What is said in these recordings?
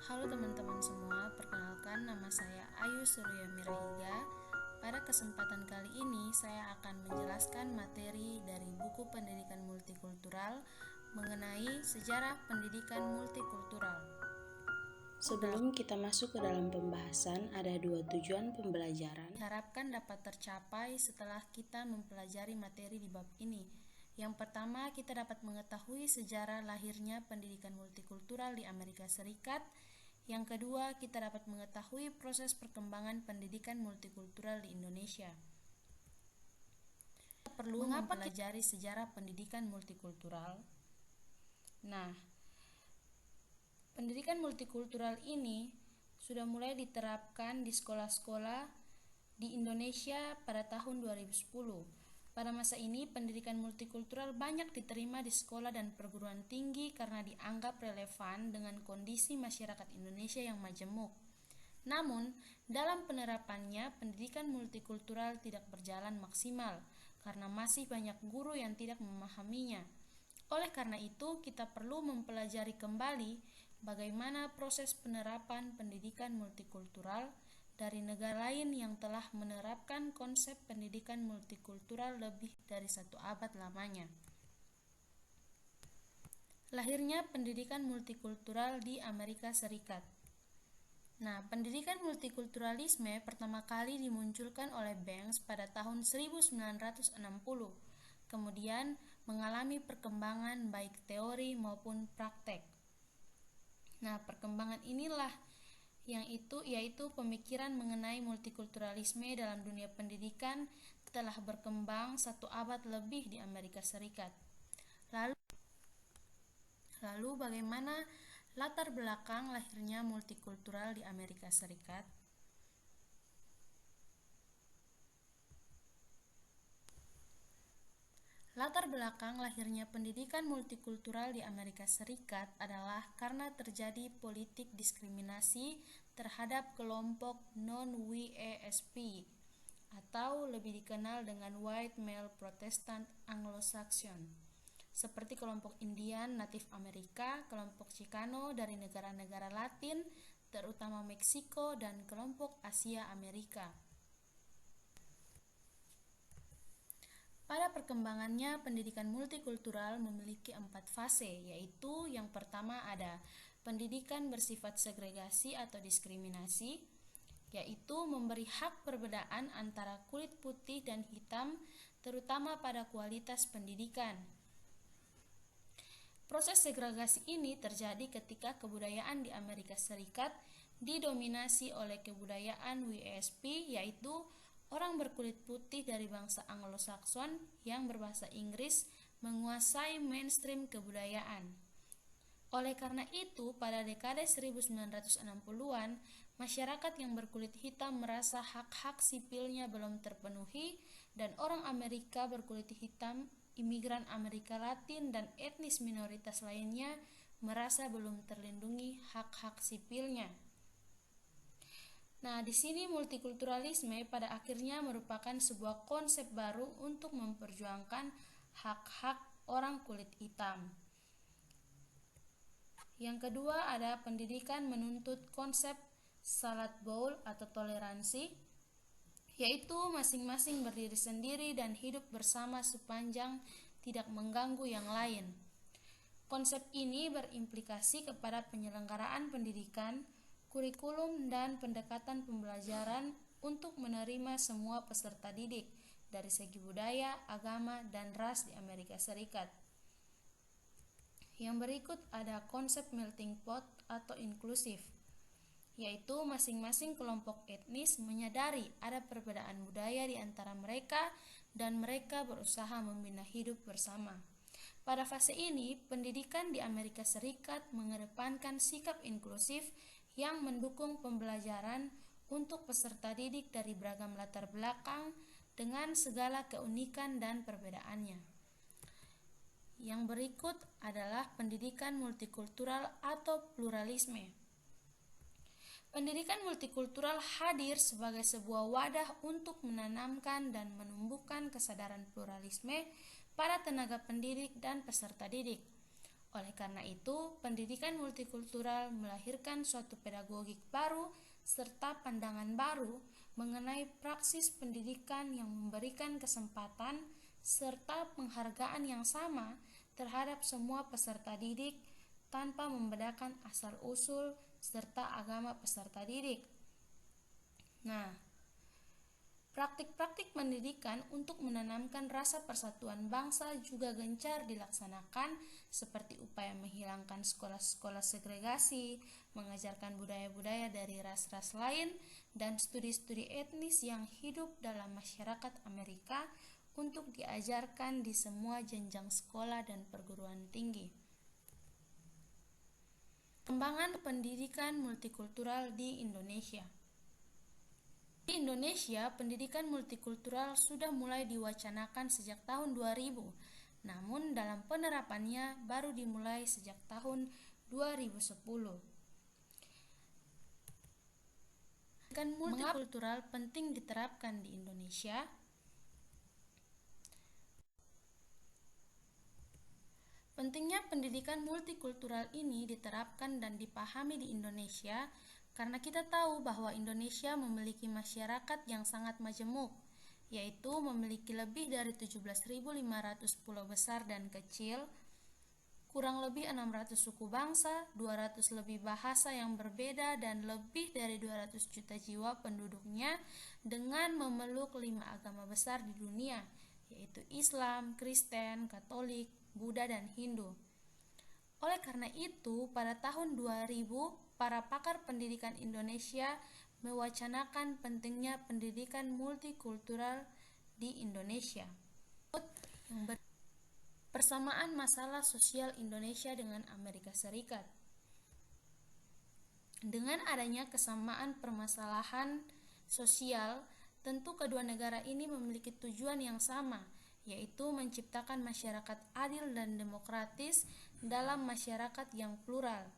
Halo teman-teman semua, perkenalkan nama saya Ayu Surya Mirahiga. Pada kesempatan kali ini saya akan menjelaskan materi dari buku Pendidikan Multikultural mengenai sejarah pendidikan multikultural. Sebelum kita masuk ke dalam pembahasan, ada dua tujuan pembelajaran. Diharapkan dapat tercapai setelah kita mempelajari materi di bab ini. Yang pertama, kita dapat mengetahui sejarah lahirnya pendidikan multikultural di Amerika Serikat. Yang kedua, kita dapat mengetahui proses perkembangan pendidikan multikultural di Indonesia. Kita perlu mempelajari sejarah pendidikan multikultural. Nah, pendidikan multikultural ini sudah mulai diterapkan di sekolah-sekolah di Indonesia pada tahun 2010. Pada masa ini, pendidikan multikultural banyak diterima di sekolah dan perguruan tinggi karena dianggap relevan dengan kondisi masyarakat Indonesia yang majemuk. Namun, dalam penerapannya, pendidikan multikultural tidak berjalan maksimal karena masih banyak guru yang tidak memahaminya. Oleh karena itu, kita perlu mempelajari kembali bagaimana proses penerapan pendidikan multikultural dari negara lain yang telah menerapkan konsep pendidikan multikultural lebih dari 1 abad lamanya. Lahirnya pendidikan multikultural di Amerika Serikat. Nah, pendidikan multikulturalisme pertama kali dimunculkan oleh Banks pada tahun 1960, kemudian mengalami perkembangan baik teori maupun praktek. Nah, perkembangan inilah yaitu pemikiran mengenai multikulturalisme dalam dunia pendidikan telah berkembang 1 abad lebih di Amerika Serikat. Lalu bagaimana latar belakang lahirnya multikultural di Amerika Serikat? Latar belakang lahirnya pendidikan multikultural di Amerika Serikat adalah karena terjadi politik diskriminasi terhadap kelompok non-WASP atau lebih dikenal dengan White Male Protestant Anglo-Saxon, seperti kelompok Indian Natif Amerika, kelompok Chicano dari negara-negara Latin, terutama Meksiko, dan kelompok Asia Amerika. Pada perkembangannya, pendidikan multikultural memiliki 4 fase, yaitu yang pertama ada pendidikan bersifat segregasi atau diskriminasi, yaitu memberi hak perbedaan antara kulit putih dan hitam, terutama pada kualitas pendidikan. Proses segregasi ini terjadi ketika kebudayaan di Amerika Serikat didominasi oleh kebudayaan WASP, yaitu orang berkulit putih dari bangsa Anglo-Saxon yang berbahasa Inggris menguasai mainstream kebudayaan. Oleh karena itu, pada dekade 1960-an, masyarakat yang berkulit hitam merasa hak-hak sipilnya belum terpenuhi dan orang Amerika berkulit hitam, imigran Amerika Latin, dan etnis minoritas lainnya merasa belum terlindungi hak-hak sipilnya. Nah, di sini multikulturalisme pada akhirnya merupakan sebuah konsep baru untuk memperjuangkan hak-hak orang kulit hitam. Yang kedua ada pendidikan menuntut konsep salad bowl atau toleransi, yaitu masing-masing berdiri sendiri dan hidup bersama sepanjang tidak mengganggu yang lain. Konsep ini berimplikasi kepada penyelenggaraan pendidikan, kurikulum, dan pendekatan pembelajaran untuk menerima semua peserta didik dari segi budaya, agama, dan ras di Amerika Serikat. Yang berikut ada konsep melting pot atau inklusif, yaitu masing-masing kelompok etnis menyadari ada perbedaan budaya di antara mereka dan mereka berusaha membina hidup bersama. Pada fase ini, pendidikan di Amerika Serikat mengedepankan sikap inklusif yang mendukung pembelajaran untuk peserta didik dari beragam latar belakang dengan segala keunikan dan perbedaannya. Yang berikut adalah pendidikan multikultural atau pluralisme. Pendidikan multikultural hadir sebagai sebuah wadah untuk menanamkan dan menumbuhkan kesadaran pluralisme pada tenaga pendidik dan peserta didik. Oleh karena itu, pendidikan multikultural melahirkan suatu pedagogik baru serta pandangan baru mengenai praksis pendidikan yang memberikan kesempatan serta penghargaan yang sama terhadap semua peserta didik tanpa membedakan asal-usul serta agama peserta didik. Nah, praktik-praktik pendidikan untuk menanamkan rasa persatuan bangsa juga gencar dilaksanakan, seperti upaya menghilangkan sekolah-sekolah segregasi, mengajarkan budaya-budaya dari ras-ras lain, dan studi-studi etnis yang hidup dalam masyarakat Amerika untuk diajarkan di semua jenjang sekolah dan perguruan tinggi. Pengembangan pendidikan multikultural di Indonesia. Di Indonesia, pendidikan multikultural sudah mulai diwacanakan sejak tahun 2000, namun dalam penerapannya baru dimulai sejak tahun 2010. Pendidikan multikultural penting diterapkan di Indonesia. Pentingnya pendidikan multikultural ini diterapkan dan dipahami di Indonesia karena kita tahu bahwa Indonesia memiliki masyarakat yang sangat majemuk, yaitu memiliki lebih dari 17.500 pulau besar dan kecil, kurang lebih 600 suku bangsa, 200 lebih bahasa yang berbeda, dan lebih dari 200 juta jiwa penduduknya dengan memeluk 5 agama besar di dunia, yaitu Islam, Kristen, Katolik, Buddha, dan Hindu. Oleh karena itu, pada tahun 2000, para pakar pendidikan Indonesia mewacanakan pentingnya pendidikan multikultural di Indonesia. Persamaan masalah sosial Indonesia dengan Amerika Serikat. Dengan adanya kesamaan permasalahan sosial, tentu kedua negara ini memiliki tujuan yang sama, yaitu menciptakan masyarakat adil dan demokratis dalam masyarakat yang plural.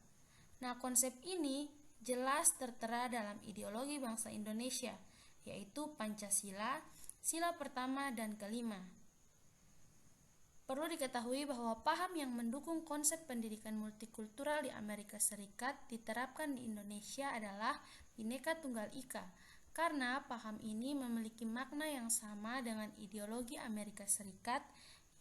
Nah, konsep ini jelas tertera dalam ideologi bangsa Indonesia, yaitu Pancasila, sila pertama dan kelima. Perlu diketahui bahwa paham yang mendukung konsep pendidikan multikultural di Amerika Serikat diterapkan di Indonesia adalah Bhinneka Tunggal Ika, karena paham ini memiliki makna yang sama dengan ideologi Amerika Serikat,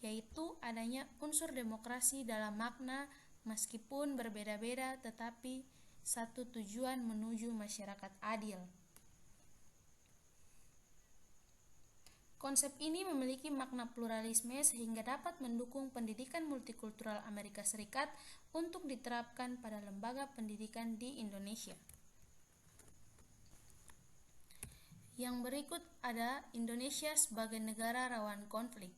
yaitu adanya unsur demokrasi dalam makna meskipun berbeda-beda tetapi satu tujuan menuju masyarakat adil. Konsep ini memiliki makna pluralisme sehingga dapat mendukung pendidikan multikultural Amerika Serikat untuk diterapkan pada lembaga pendidikan di Indonesia. Yang berikut ada Indonesia sebagai negara rawan konflik.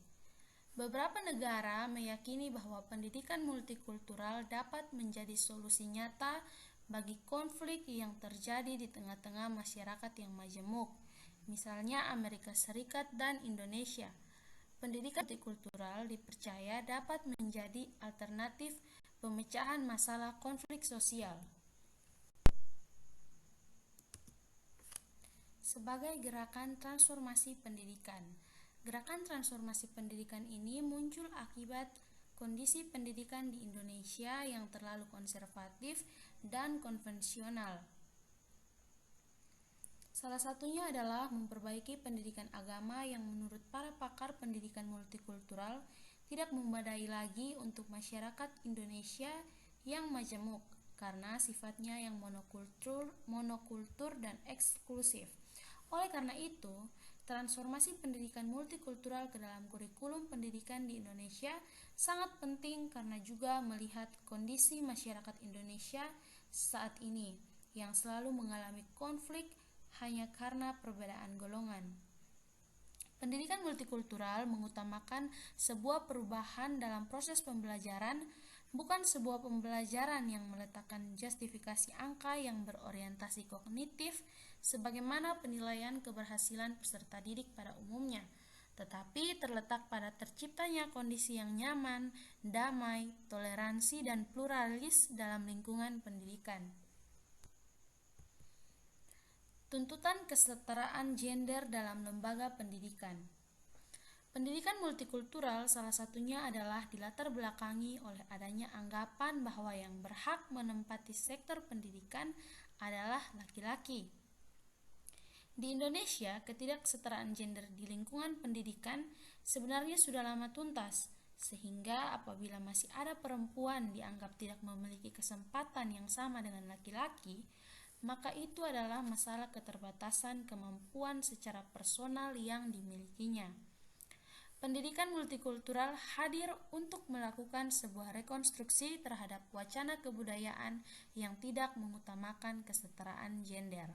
Beberapa negara meyakini bahwa pendidikan multikultural dapat menjadi solusi nyata bagi konflik yang terjadi di tengah-tengah masyarakat yang majemuk, misalnya Amerika Serikat dan Indonesia. Pendidikan multikultural dipercaya dapat menjadi alternatif pemecahan masalah konflik sosial. Sebagai gerakan transformasi pendidikan, gerakan transformasi pendidikan ini muncul akibat kondisi pendidikan di Indonesia yang terlalu konservatif dan konvensional. Salah satunya adalah memperbaiki pendidikan agama yang menurut para pakar pendidikan multikultural tidak memadai lagi untuk masyarakat Indonesia yang majemuk karena sifatnya yang monokultur dan eksklusif. Oleh karena itu, transformasi pendidikan multikultural ke dalam kurikulum pendidikan di Indonesia sangat penting karena juga melihat kondisi masyarakat Indonesia saat ini yang selalu mengalami konflik hanya karena perbedaan golongan. Pendidikan multikultural mengutamakan sebuah perubahan dalam proses pembelajaran, bukan sebuah pembelajaran yang meletakkan justifikasi angka yang berorientasi kognitif sebagaimana penilaian keberhasilan peserta didik pada umumnya, tetapi terletak pada terciptanya kondisi yang nyaman, damai, toleransi, dan pluralis dalam lingkungan pendidikan. Tuntutan kesetaraan gender dalam lembaga pendidikan. Pendidikan multikultural salah satunya adalah dilatar belakangi oleh adanya anggapan bahwa yang berhak menempati sektor pendidikan adalah laki-laki. Di Indonesia, ketidaksetaraan gender di lingkungan pendidikan sebenarnya sudah lama tuntas, sehingga apabila masih ada perempuan dianggap tidak memiliki kesempatan yang sama dengan laki-laki, maka itu adalah masalah keterbatasan kemampuan secara personal yang dimilikinya. Pendidikan multikultural hadir untuk melakukan sebuah rekonstruksi terhadap wacana kebudayaan yang tidak mengutamakan kesetaraan gender.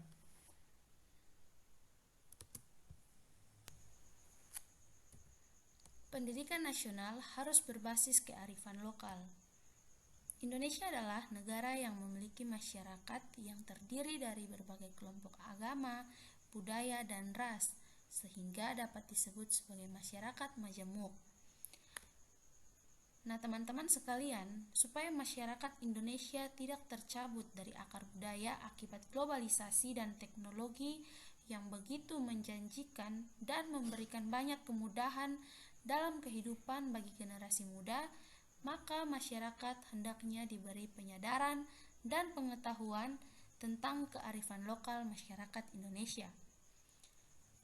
Pendidikan nasional harus berbasis kearifan lokal. Indonesia adalah negara yang memiliki masyarakat yang terdiri dari berbagai kelompok agama, budaya, dan ras, sehingga dapat disebut sebagai masyarakat majemuk. Nah, teman-teman sekalian, supaya masyarakat Indonesia tidak tercabut dari akar budaya akibat globalisasi dan teknologi yang begitu menjanjikan dan memberikan banyak kemudahan dalam kehidupan bagi generasi muda, maka masyarakat hendaknya diberi penyadaran dan pengetahuan tentang kearifan lokal masyarakat Indonesia.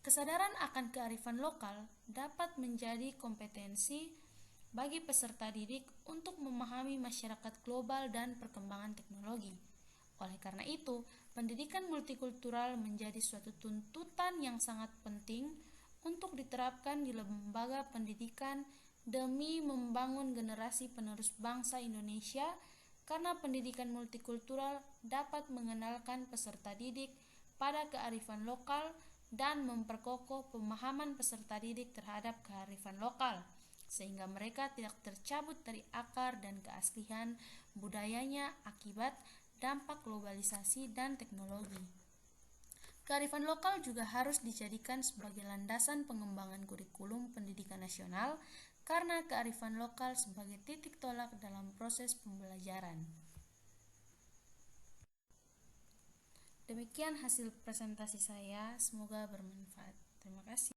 Kesadaran akan kearifan lokal dapat menjadi kompetensi bagi peserta didik untuk memahami masyarakat global dan perkembangan teknologi. Oleh karena itu, pendidikan multikultural menjadi suatu tuntutan yang sangat penting untuk diterapkan di lembaga pendidikan demi membangun generasi penerus bangsa Indonesia, karena pendidikan multikultural dapat mengenalkan peserta didik pada kearifan lokal dan memperkokoh pemahaman peserta didik terhadap kearifan lokal, sehingga mereka tidak tercabut dari akar dan keaslian budayanya akibat dampak globalisasi dan teknologi. Kearifan lokal juga harus dijadikan sebagai landasan pengembangan kurikulum pendidikan nasional, karena kearifan lokal sebagai titik tolak dalam proses pembelajaran. Demikian hasil presentasi saya, semoga bermanfaat. Terima kasih.